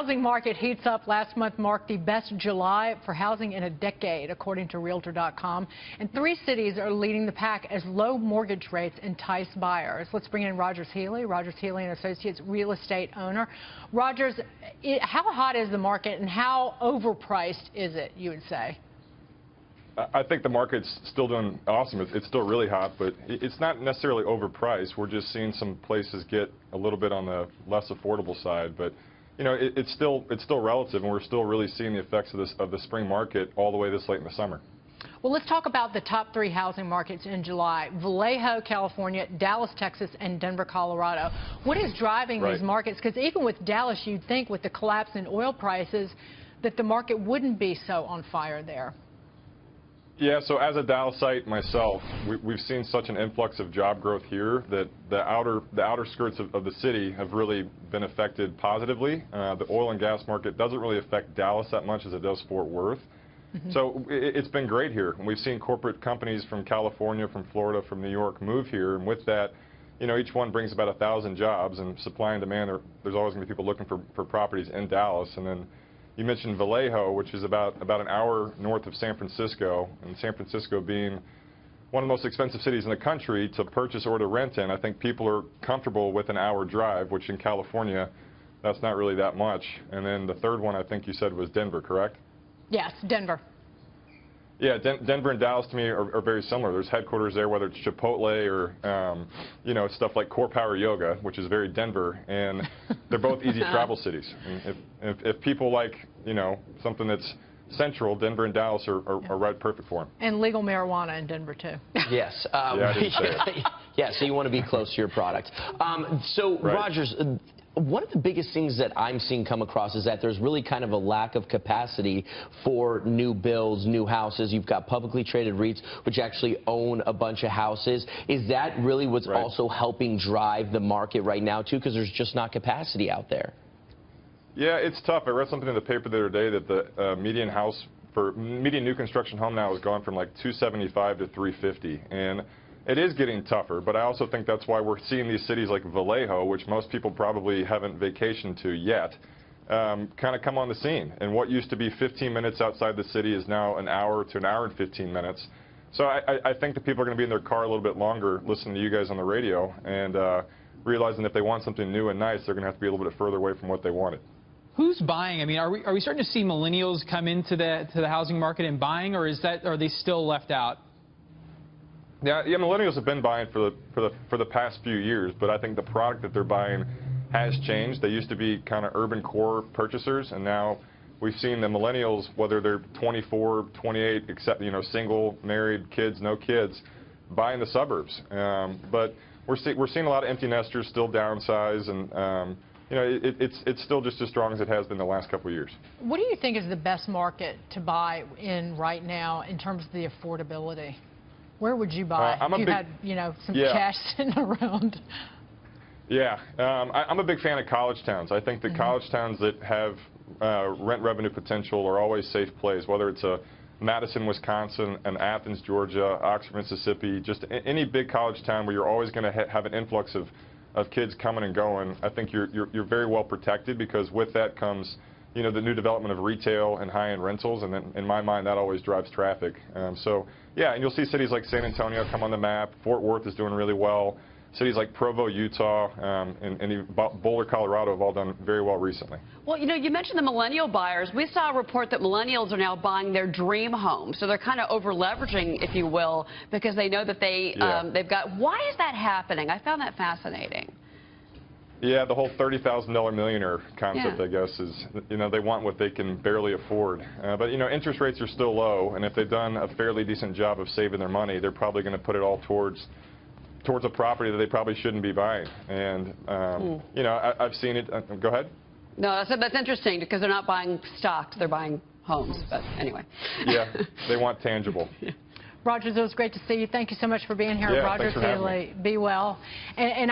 housing market heats up. Last month marked the best July for housing in a decade, according to Realtor.com. And 3 cities are leading the pack as low mortgage rates entice buyers. Let's bring in Rogers Healy, Rogers Healy & Associates real estate owner. Rogers, how hot is the market and how overpriced is it, you would say? I think the market's still doing awesome. It's still really hot, but it's not necessarily overpriced. We're just seeing some places get a little bit on the less affordable side. But you know, it's still relative, and we're still really seeing the effects of the spring market all the way this late in the summer. Well, let's talk about the top 3 housing markets in July: Vallejo, California; Dallas, Texas; and Denver, Colorado. What is driving these markets? Because even with Dallas, you'd think with the collapse in oil prices that the market wouldn't be so on fire there. Yeah, so as a Dallasite myself, we've seen such an influx of job growth here that the outer skirts of the city have really been affected positively. The oil and gas market doesn't really affect Dallas that much as it does Fort Worth. So it's been great here. We've seen corporate companies from California, from Florida, from New York move here, and with that, you know, each one brings about 1,000 jobs, and supply and demand, there's always going to be people looking for properties in Dallas. And then you mentioned Vallejo, which is about an hour north of San Francisco, and San Francisco being one of the most expensive cities in the country to purchase or to rent in. I think people are comfortable with an hour drive, which in California, that's not really that much. And then the third one I think you said was Denver, correct? Yes, Denver. Yeah, Denver and Dallas to me are very similar. There's headquarters there, whether it's Chipotle or, you know, stuff like Core Power Yoga, which is very Denver, and they're both easy travel cities. And if people like, you know, something that's central, Denver and Dallas are right perfect for them. And legal marijuana in Denver, too. Yes. Yeah, I didn't say it. Yeah, so you want to be close to your product. Rogers, one of the biggest things that I'm seeing come across is that there's really kind of a lack of capacity for new builds, new houses. You've got publicly traded REITs, which actually own a bunch of houses. Is that really what's also helping drive the market right now, too? Because there's just not capacity out there. Yeah, it's tough. I read something in the paper the other day that the median new construction home now has gone from like $275 to $350, and it is getting tougher. But I also think that's why we're seeing these cities like Vallejo, which most people probably haven't vacationed to yet, kind of come on the scene. And what used to be 15 minutes outside the city is now an hour to an hour and 15 minutes. So I think that people are going to be in their car a little bit longer listening to you guys on the radio and realizing if they want something new and nice, they're going to have to be a little bit further away from what they wanted. Who's buying? I mean, are we starting to see millennials come into the housing market and buying, or are they still left out? Yeah, millennials have been buying for the past few years, but I think the product that they're buying has changed. They used to be kind of urban core purchasers, and now we've seen the millennials, whether they're 24, 28, except, you know, single, married, kids, no kids, buying the suburbs. But we're seeing a lot of empty nesters still downsize, and you know, it's still just as strong as it has been the last couple of years. What do you think is the best market to buy in right now in terms of the affordability? Where would you buy if you had, you know, some cash sitting around? Yeah, I'm a big fan of college towns. I think the college towns that have rent revenue potential are always safe plays, whether it's a Madison, Wisconsin, and Athens, Georgia, Oxford, Mississippi, just any big college town where you're always going to have an influx of kids coming and going. I think you're very well protected, because with that comes, you know, the new development of retail and high-end rentals, and then in my mind that always drives traffic. So yeah, and you'll see cities like San Antonio come on the map. Fort Worth is doing really well. Cities like Provo, Utah, and Boulder, Colorado have all done very well recently. Well, you know, you mentioned the millennial buyers. We saw a report that millennials are now buying their dream home. So they're kind of over-leveraging, if you will, because they know that they've got... Why is that happening? I found that fascinating. Yeah, the whole $30,000 millionaire concept, I guess, is, you know, they want what they can barely afford. But, you know, interest rates are still low, and if they've done a fairly decent job of saving their money, they're probably going to put it all towards a property that they probably shouldn't be buying. And, you know, I've seen it. Go ahead. No, that's interesting, because they're not buying stocks, they're buying homes. But anyway. Yeah, they want tangible. Rogers, it was great to see you. Thank you so much for being here. Yeah, Rogers thanks for having me. Be well. And